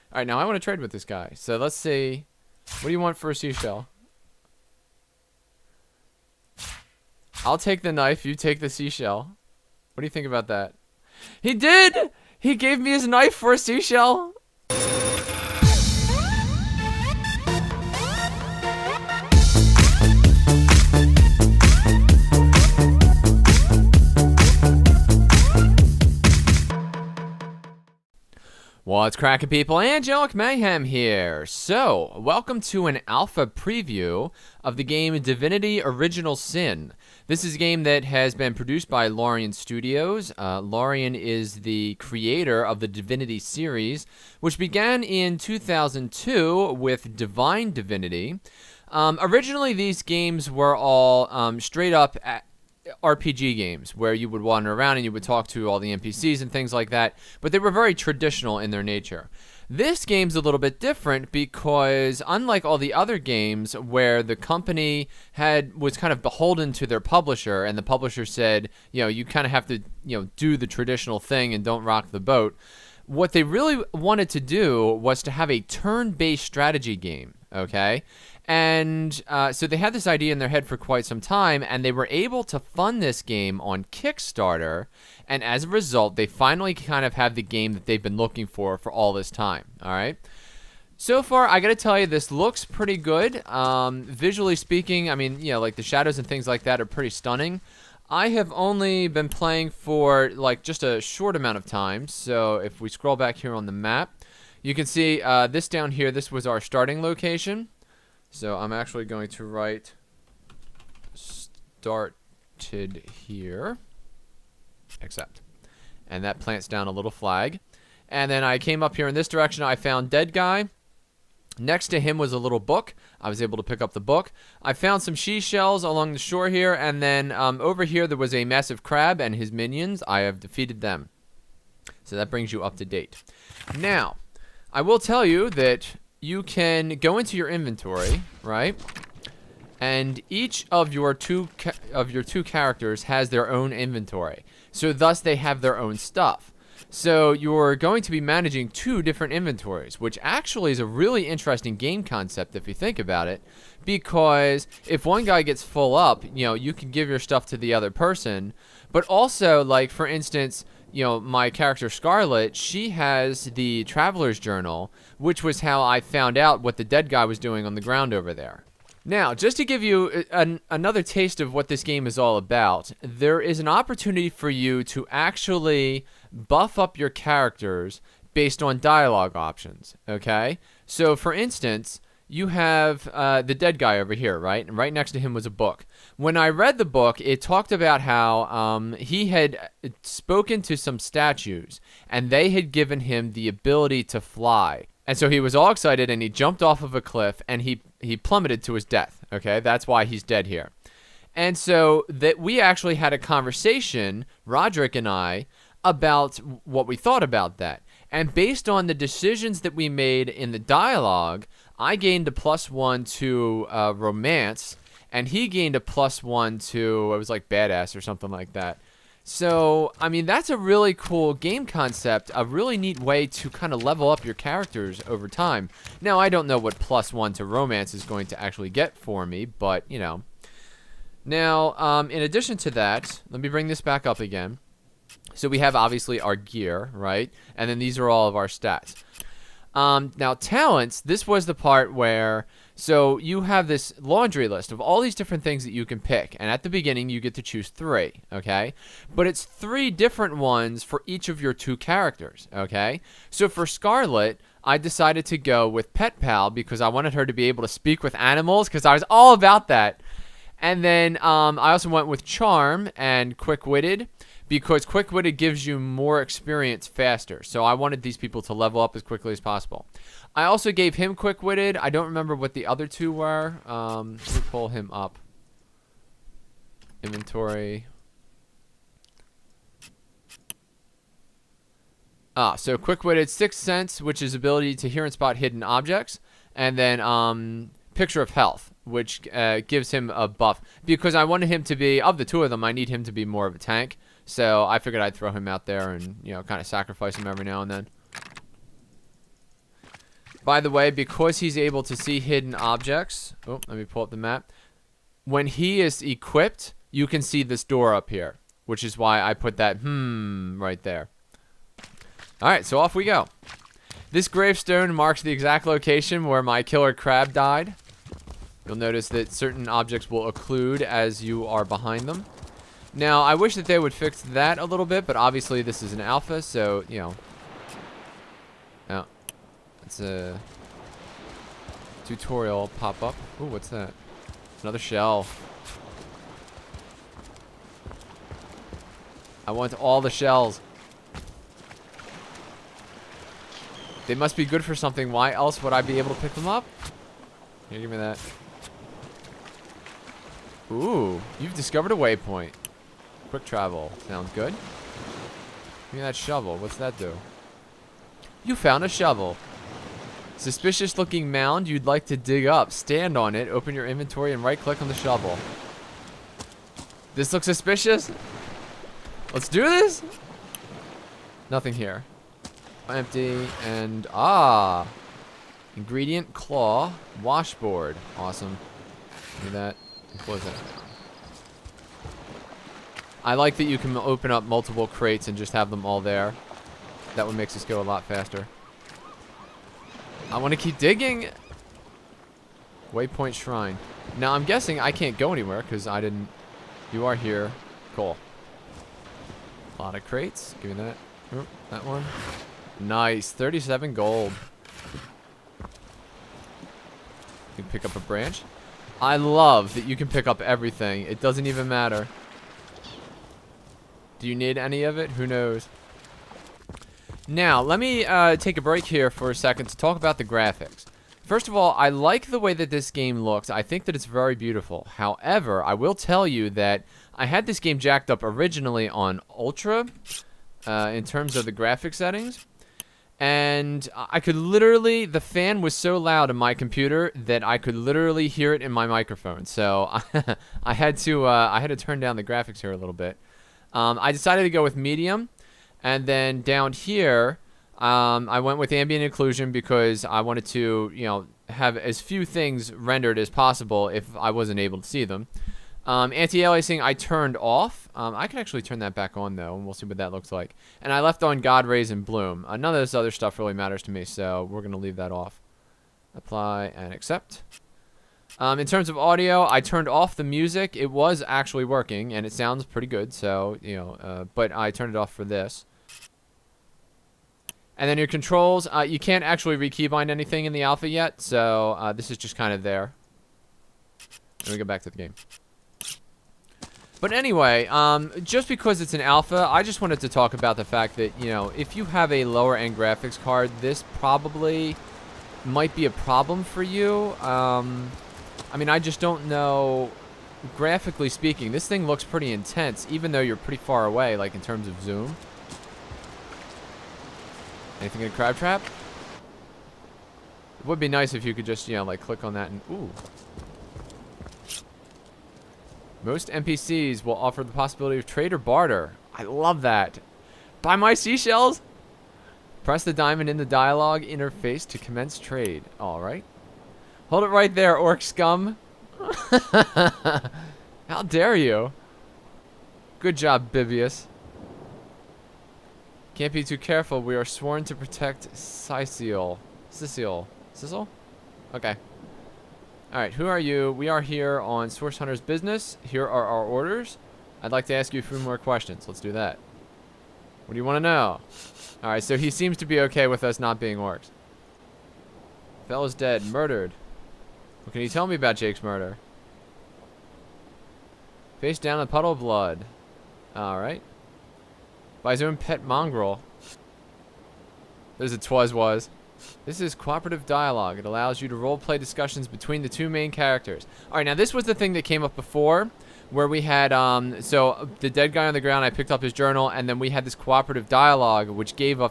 All right, now I want to trade with this guy. So let's see. What do you want for a seashell? I'll take the knife. You take the seashell. What do you think about that? He did! He gave me his knife for a seashell. What's cracking, people? Angelic Mayhem here. So, welcome to an alpha preview of the game Divinity Original Sin. This is a game that has been produced by Larian Studios. Larian is the creator of the Divinity series, which began in 2002 with Divine Divinity. Originally, these games were all straight up RPG games where you would wander around and you would talk to all the NPCs and things like that, but they were very traditional in their nature. This game's a little bit different because unlike all the other games where the company was kind of beholden to their publisher and the publisher said, you kind of have to, do the traditional thing and don't rock the boat, what they really wanted to do was to have a turn-based strategy game, okay? And so they had this idea in their head for quite some time, and they were able to fund this game on Kickstarter, and as a result, they finally kind of have the game that they've been looking for all this time, all right? So far, I gotta tell you, this looks pretty good. Visually speaking, I mean, like the shadows and things like that are pretty stunning. I have only been playing for like just a short amount of time, so if we scroll back here on the map, you can see this down here, this was our starting location. So I'm actually going to write started here, accept. And that plants down a little flag. And then I came up here in this direction, I found dead guy. Next to him was a little book. I was able to pick up the book. I found some seashells along the shore here, and then over here there was a massive crab and his minions. I have defeated them. So that brings you up to date. Now, I will tell you that you can go into your inventory, right? And each of your two characters has their own inventory. So thus they have their own stuff. So you're going to be managing two different inventories, which actually is a really interesting game concept if you think about it, because if one guy gets full up, you can give your stuff to the other person, but also, like, for instance, my character Scarlet, she has the Traveler's Journal, which was how I found out what the dead guy was doing on the ground over there. Now, just to give you another taste of what this game is all about, there is an opportunity for you to actually buff up your characters based on dialogue options, okay? So, for instance, you have the dead guy over here, right? And right next to him was a book. When I read the book, it talked about how he had spoken to some statues, and they had given him the ability to fly. And so he was all excited, and he jumped off of a cliff, and he plummeted to his death, okay? That's why he's dead here. And so that we actually had a conversation, Roderick and I, about what we thought about that. And based on the decisions that we made in the dialogue, I gained a +1 to romance, and he gained a +1 to, it was like badass or something like that. So, I mean, that's a really cool game concept, a really neat way to kind of level up your characters over time. Now, I don't know what +1 to romance is going to actually get for me, but, Now, in addition to that, let me bring this back up again. So we have, obviously, our gear, right? And then these are all of our stats. Now, talents, this was the part where, so you have this laundry list of all these different things that you can pick. And at the beginning, you get to choose 3, okay? But it's 3 different ones for each of your 2 characters, okay? So for Scarlet, I decided to go with Pet Pal because I wanted her to be able to speak with animals because I was all about that. And then I also went with Charm and Quick-Witted, because Quick-Witted gives you more experience faster. So I wanted these people to level up as quickly as possible. I also gave him Quick-Witted. I don't remember what the other 2 were. Let me pull him up. Inventory. So Quick-Witted, Sixth Sense, which is ability to hear and spot hidden objects. And then Picture of Health, which gives him a buff. Because I wanted him to be, of the 2 of them, I need him to be more of a tank. So I figured I'd throw him out there and, kind of sacrifice him every now and then. By the way, because he's able to see hidden objects. Oh, let me pull up the map. When he is equipped, you can see this door up here, which is why I put that right there. Alright, so off we go. This gravestone marks the exact location where my killer crab died. You'll notice that certain objects will occlude as you are behind them. Now, I wish that they would fix that a little bit, but obviously this is an alpha, so, you know. Oh, it's a tutorial pop-up. Ooh, what's that? Another shell. I want all the shells. They must be good for something. Why else would I be able to pick them up? Here, give me that. Ooh, you've discovered a waypoint. Quick travel. Sounds good. Give me that shovel. What's that do? You found a shovel. Suspicious looking mound you'd like to dig up. Stand on it, open your inventory, and right click on the shovel. This looks suspicious. Let's do this. Nothing here. Empty and ingredient claw washboard. Awesome. Give me that. Close that down. I like that you can open up multiple crates and just have them all there. That one makes us go a lot faster. I want to keep digging. Waypoint shrine. Now I'm guessing I can't go anywhere because I didn't. You are here. Cool. A lot of crates. Give me that. Oh, that one. Nice. 37 gold. You can pick up a branch. I love that you can pick up everything. It doesn't even matter. Do you need any of it? Who knows? Now, let me take a break here for a second to talk about the graphics. First of all, I like the way that this game looks. I think that it's very beautiful. However, I will tell you that I had this game jacked up originally on Ultra in terms of the graphic settings. And I could literally, the fan was so loud in my computer that I could literally hear it in my microphone. So I had to turn down the graphics here a little bit. I decided to go with medium. And then down here, I went with ambient occlusion because I wanted to, you know, have as few things rendered as possible if I wasn't able to see them. Anti-aliasing I turned off. I can actually turn that back on though, and we'll see what that looks like. And I left on God Rays and Bloom. None of this other stuff really matters to me, so we're gonna leave that off. Apply and accept. In terms of audio, I turned off the music. It was actually working, and it sounds pretty good. So you know, but I turned it off for this. And then your controls, you can't actually re-keybind anything in the alpha yet, so this is just kind of there. Let me go back to the game. But anyway, just because it's an alpha, I just wanted to talk about the fact that, you know, if you have a lower-end graphics card, this probably might be a problem for you. I mean, I just don't know. Graphically speaking, this thing looks pretty intense, even though you're pretty far away, like in terms of zoom. Anything in a crab trap? It would be nice if you could just, you know, like click on that and ooh. Most NPCs will offer the possibility of trade or barter. I love that. Buy my seashells? Press the diamond in the dialogue interface to commence trade. Alright. Hold it right there, orc scum. How dare you? Good job, Bibius. Can't be too careful. We are sworn to protect Sicil. Sicil? Okay. Alright, who are you? We are here on Source Hunter's business. Here are our orders. I'd like to ask you a few more questions. Let's do that. What do you want to know? Alright, so he seems to be okay with us not being orcs. Fellow's dead. Murdered. What can you tell me about Jake's murder? Face down in a puddle of blood. Alright. By his own pet mongrel. There's a twas was. This is Cooperative Dialogue. It allows you to role-play discussions between the two main characters. Alright, now this was the thing that came up before, where we had, so the dead guy on the ground, I picked up his journal, and then we had this Cooperative Dialogue, which gave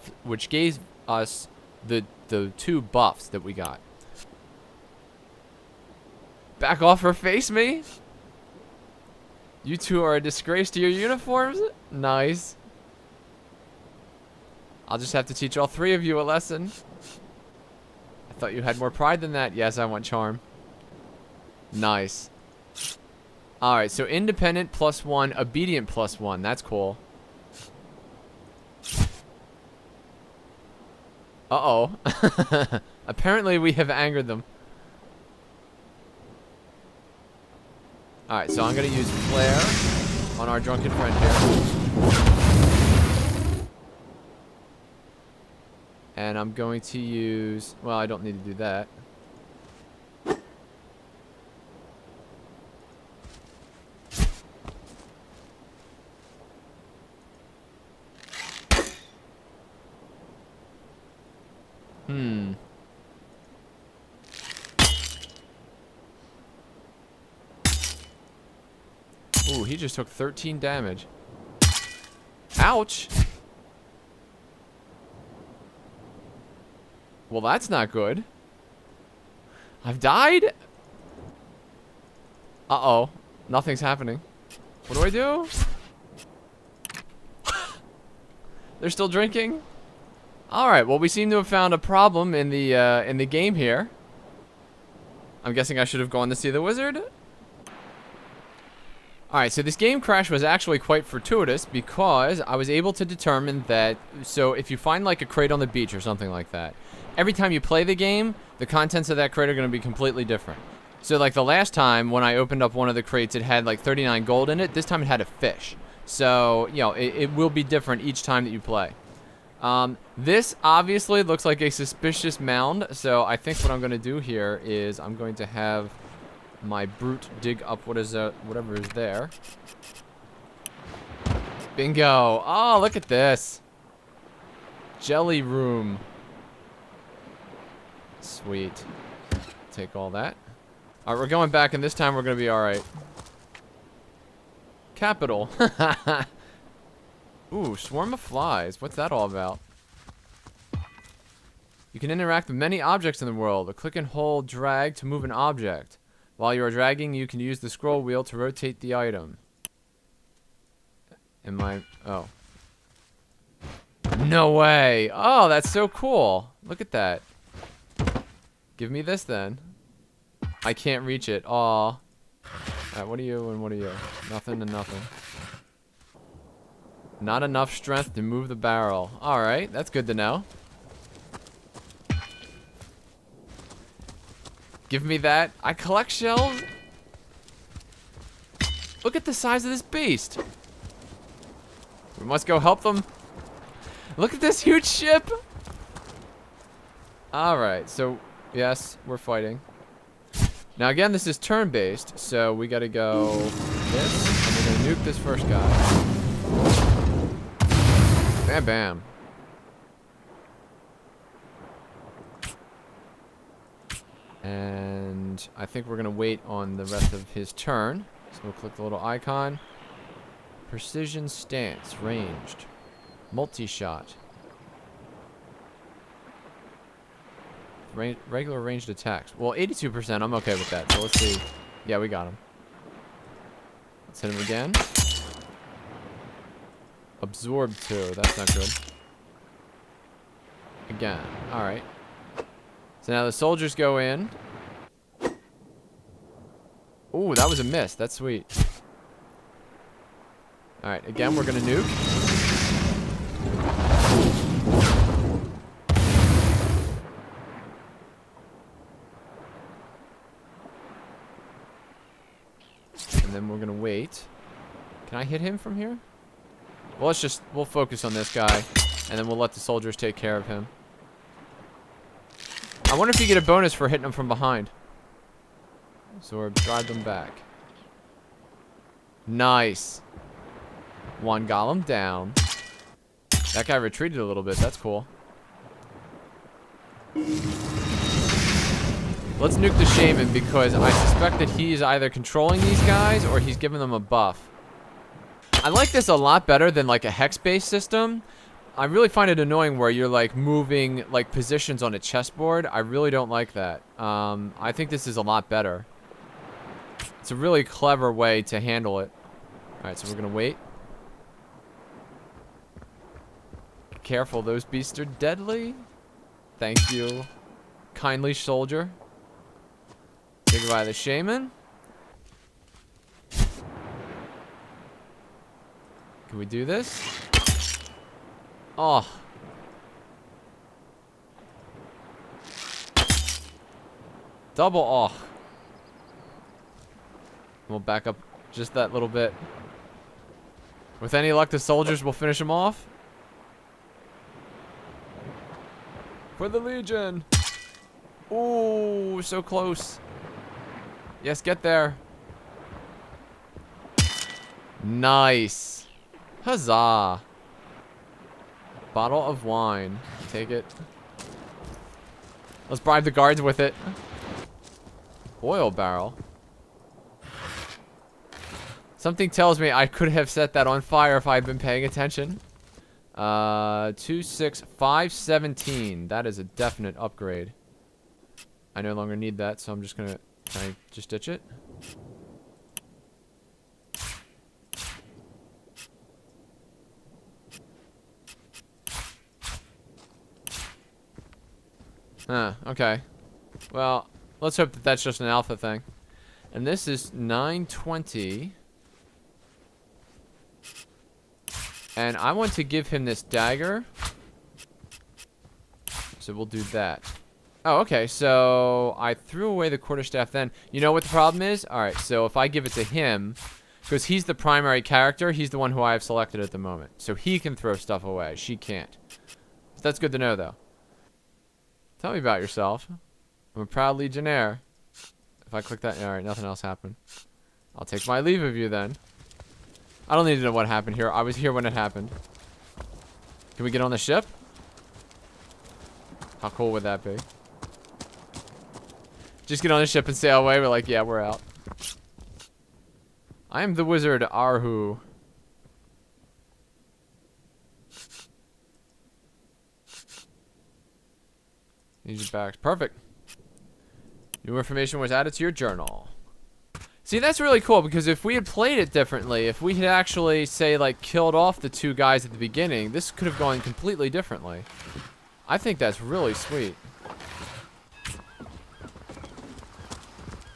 us the two buffs that we got. Back off or face me? You two are a disgrace to your uniforms? Nice. I'll just have to teach all three of you a lesson. I Thought you had more pride than that. Yes, I want charm. Nice. Alright, so independent +1, obedient +1. That's cool. Uh-oh. Apparently we have angered them. Alright, so I'm going to use Flare on our drunken friend here. And I'm going to use... Well, I don't need to do that. Ooh, he just took 13 damage. Ouch! Well, that's not good. I've died? Uh-oh. Nothing's happening. What do I do? They're still drinking? Alright, well, we seem to have found a problem in the game here. I'm guessing I should have gone to see the wizard. Alright, so this game crash was actually quite fortuitous because I was able to determine that, so if you find like a crate on the beach or something like that, every time you play the game, the contents of that crate are going to be completely different. So like the last time when I opened up one of the crates, it had like 39 gold in it. This time it had a fish. So, you know, it will be different each time that you play. This obviously looks like a suspicious mound, so I think what I'm going to do here is I'm going to have my brute dig up whatever is there. Bingo! Oh, look at this. Jelly room. Sweet. Take all that. Alright, we're going back, and this time we're going to be alright. Capital. Ooh, swarm of flies. What's that all about? You can interact with many objects in the world. A click and hold drag to move an object. While you are dragging, you can use the scroll wheel to rotate the item. Oh. No way! Oh, that's so cool! Look at that. Give me this then. I can't reach it. Aw. Alright, what are you and what are you? Nothing and nothing. Not enough strength to move the barrel. Alright, that's good to know. Give me that. I collect shells. Look at the size of this beast. We must go help them. Look at this huge ship. Alright, so yes, we're fighting. Now again, this is turn-based, so we gotta go this, and we're gonna nuke this first guy. Bam bam. And I think we're gonna wait on the rest of his turn. So we'll click the little icon. Precision stance, ranged. Multi-shot. Regular ranged attacks. Well, 82%, I'm okay with that. So let's see. Yeah, we got him. Let's hit him again. Absorb 2, that's not good. Again, alright. So now the soldiers go in. Ooh, that was a miss. That's sweet. Alright, again, we're gonna nuke. And then we're gonna wait. Can I hit him from here? Well, we'll focus on this guy, and then we'll let the soldiers take care of him. I wonder if you get a bonus for hitting them from behind. So we'll drive them back. Nice. One golem down. That guy retreated a little bit. That's cool. Let's nuke the shaman because I suspect that he's either controlling these guys or he's giving them a buff. I like this a lot better than like a hex-based system. I really find it annoying where you're like moving like positions on a chessboard. I really don't like that. I think this is a lot better. It's a really clever way to handle it. Alright, so we're gonna wait. Careful, those beasts are deadly. Thank you. kindly soldier. Say goodbye to the shaman. Can we do this? Oh. Double oh. We'll back up just that little bit. With any luck, the soldiers will finish him off. For the Legion. Ooh, so close. Yes, get there. Nice. Huzzah. Bottle of wine. Take it. Let's bribe the guards with it. Oil barrel. Something tells me I could have set that on fire if I had been paying attention. 26517. That is a definite upgrade. I no longer need that, so I'm just gonna. Can I just ditch it? Okay. Well, let's hope that that's just an alpha thing. And this is 920. And I want to give him this dagger. So we'll do that. Oh, okay. So I threw away the quarterstaff then. You know what the problem is? Alright, so if I give it to him, because he's the primary character, he's the one who I have selected at the moment. So he can throw stuff away. She can't. So that's good to know, though. Tell me about yourself. I'm a proud legionnaire. If I click that, alright, nothing else happened. I'll take my leave of you then. I don't need to know what happened here. I was here when it happened. Can we get on the ship? How cool would that be? Just get on the ship and sail away. We're like, yeah, we're out. I am the wizard Arhu. Need your backs. Perfect. New information was added to your journal. See, that's really cool, because if we had played it differently, if we had actually, say, like, killed off the two guys at the beginning, this could have gone completely differently. I think that's really sweet.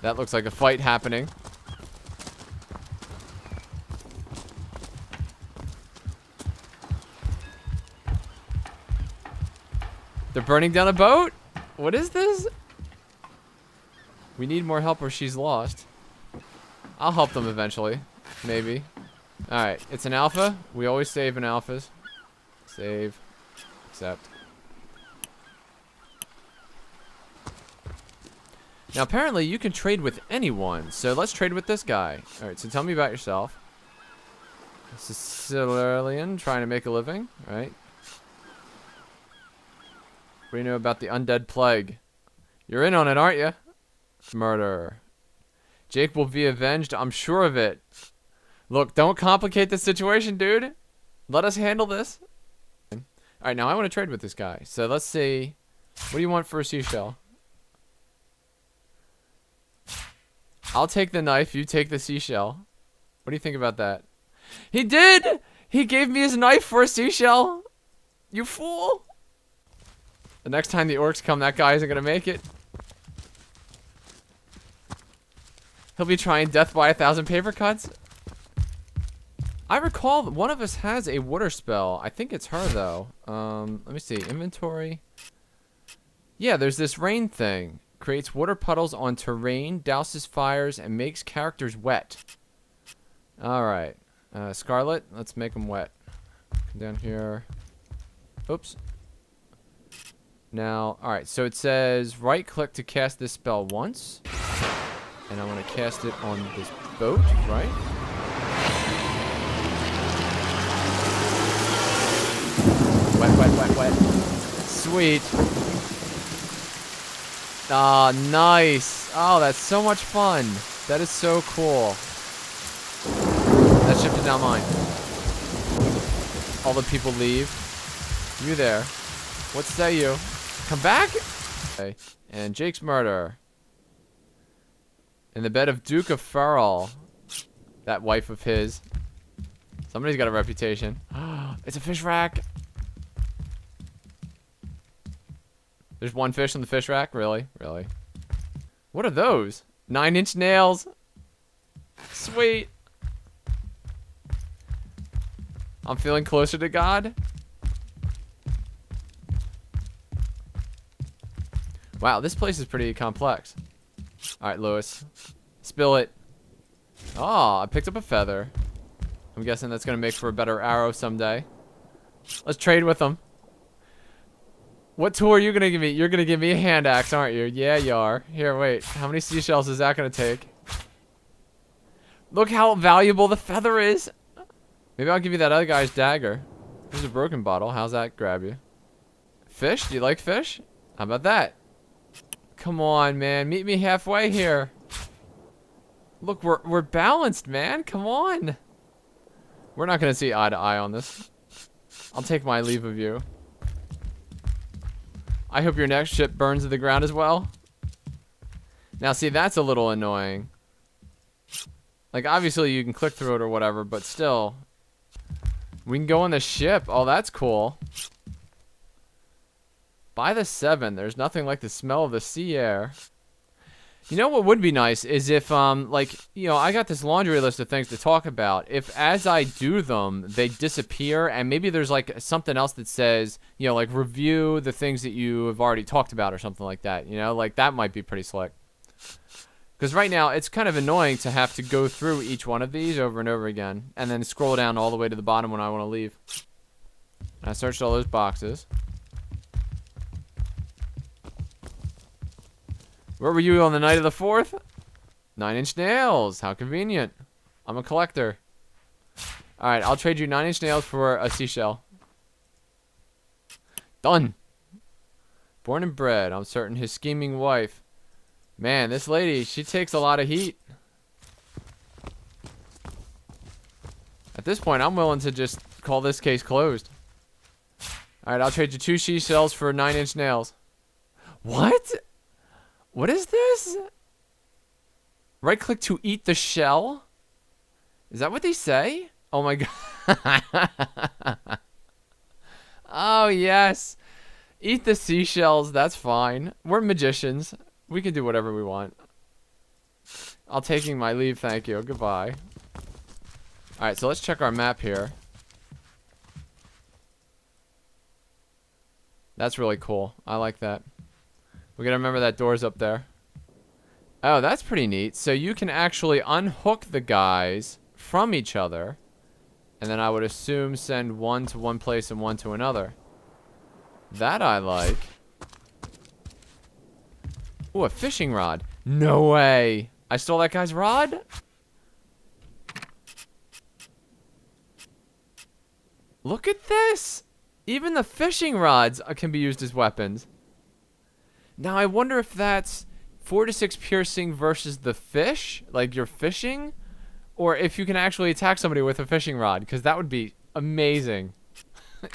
That looks like a fight happening. They're burning down a boat? What is this? We need more help or she's lost. I'll help them eventually. Maybe. Alright, it's an alpha. We always save in alphas. Save. Accept. Now, apparently, you can trade with anyone. So, let's trade with this guy. Alright, so tell me about yourself. Sicilian, trying to make a living. Right? What do you know about the undead plague? You're in on it, aren't you? Murder. Jake will be avenged. I'm sure of it. Look, don't complicate the situation, dude. Let us handle this. Alright, now I want to trade with this guy. So let's see. What do you want for a seashell? I'll take the knife. You take the seashell. What do you think about that? He did! He gave me his knife for a seashell. You fool. The next time the orcs come, that guy isn't going to make it. He'll be trying death by 1,000 paper cuts. I recall that one of us has a water spell. I think it's her, though. Let me see. Inventory. Yeah, there's this rain thing. Creates water puddles on terrain, douses fires, and makes characters wet. Alright. Scarlet, let's make them wet. Come down here. Oops. Now, alright, so it says right-click to cast this spell once. And I want to cast it on this boat, right? Wet, wet, wet, wet. Sweet. Ah, nice. Oh, that's so much fun. That is so cool. That ship is now mine. All the people leave. You there. What say you? Come back? Okay. And Jake's murder. In the bed of Duke of Farrell. That wife of his. Somebody's got a reputation. It's a fish rack. There's one fish on the fish rack? Really? Really? What are those? 9-inch nails. Sweet. I'm feeling closer to God. Wow, this place is pretty complex. Alright, Lewis. Spill it. Oh, I picked up a feather. I'm guessing that's going to make for a better arrow someday. Let's trade with them. What tool are you going to give me? You're going to give me a hand axe, aren't you? Yeah, you are. Here, wait. How many seashells is that going to take? Look how valuable the feather is. Maybe I'll give you that other guy's dagger. Here's a broken bottle. How's that grab you? Fish? Do you like fish? How about that? Come on, man. Meet me halfway here. Look, we're balanced, man. Come on. We're not going to see eye to eye on this. I'll take my leave of you. I hope your next ship burns to the ground as well. Now, see, that's a little annoying. Like, obviously, you can click through it or whatever, but still. We can go on the ship. Oh, that's cool. By the 7, there's nothing like the smell of the sea air. You know what would be nice is if, like, you know, I got this laundry list of things to talk about. If as I do them, they disappear, and maybe there's, like, something else that says, you know, like, review the things that you have already talked about or something like that. You know, like, that might be pretty slick. Because right now, it's kind of annoying to have to go through each one of these over and over again, and then scroll down all the way to the bottom when I want to leave. I searched all those boxes. Where were you on the night of the 4th? 9-inch nails. How convenient. I'm a collector. Alright, I'll trade you 9-inch nails for a seashell. Done. Born and bred. I'm certain his scheming wife. Man, this lady, she takes a lot of heat. At this point, I'm willing to just call this case closed. Alright, I'll trade you 2 seashells for 9-inch nails. What? What is this? Right click to eat the shell? Is that what they say? Oh my god. Oh yes. Eat the seashells, that's fine. We're magicians. We can do whatever we want. I'll taking my leave, thank you. Goodbye. Alright, so let's check our map here. That's really cool. I like that. We gotta remember that door's up there. Oh, that's pretty neat. So you can actually unhook the guys from each other. And then I would assume send one to one place and one to another. That I like. Ooh, a fishing rod. No way. I stole that guy's rod? Look at this. Even the fishing rods can be used as weapons. Now, I wonder if that's 4 to 6 piercing versus the fish, like you're fishing, or if you can actually attack somebody with a fishing rod, because that would be amazing.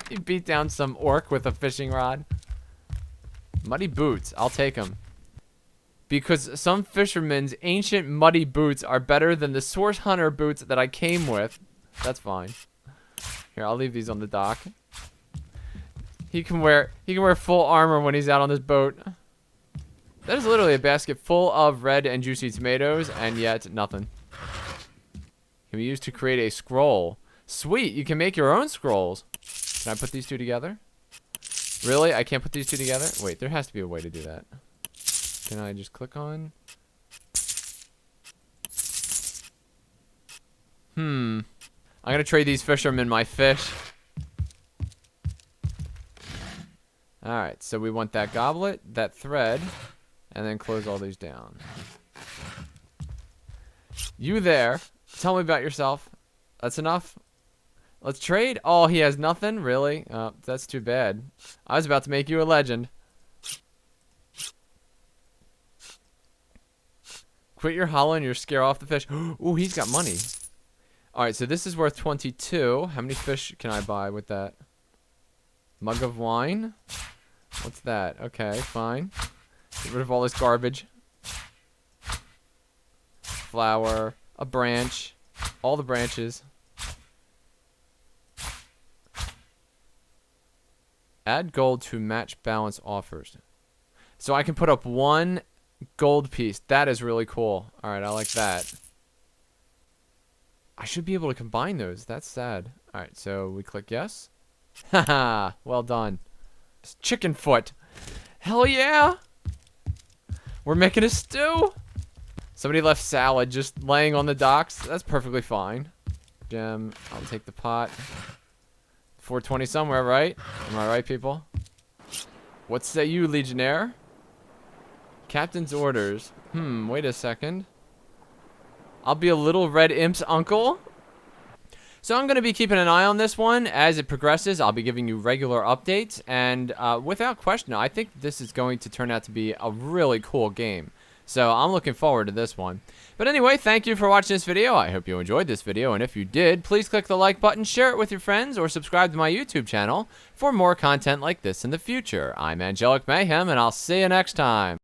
You beat down some orc with a fishing rod. Muddy boots, I'll take them. Because some fishermen's ancient muddy boots are better than the source hunter boots that I came with. That's fine. Here, I'll leave these on the dock. He can wear full armor when he's out on this boat. That is literally a basket full of red and juicy tomatoes, and yet nothing. Can be used to create a scroll. Sweet, you can make your own scrolls. Can I put these two together? Really? I can't put these two together? Wait, there has to be a way to do that. Can I just click on? I'm gonna trade these fishermen my fish. Alright, so we want that goblet, that thread, and then close all these down. You there. Tell me about yourself. That's enough? Let's trade. Oh, he has nothing? Really? That's too bad. I was about to make you a legend. Quit your hollowing, you're scare off the fish. Ooh, he's got money. Alright, so this is worth 22. How many fish can I buy with that? Mug of wine? What's that? Okay, fine. Get rid of all this garbage. Flower. A branch. All the branches. Add gold to match balance offers. So I can put up 1 gold piece. That is really cool. All right, I like that. I should be able to combine those. That's sad. All right, so we click yes. Haha, well done. It's chicken foot. Hell yeah. We're making a stew. Somebody left salad just laying on the docks. That's perfectly fine. Gem, I'll take the pot. 420 somewhere, right? Am I right, people? What say you, Legionnaire? Captain's orders. Wait a second. I'll be a little red imp's uncle. So I'm going to be keeping an eye on this one. As it progresses, I'll be giving you regular updates. And without question, I think this is going to turn out to be a really cool game. So I'm looking forward to this one. But anyway, thank you for watching this video. I hope you enjoyed this video. And if you did, please click the like button, share it with your friends, or subscribe to my YouTube channel for more content like this in the future. I'm Angelic Mayhem, and I'll see you next time.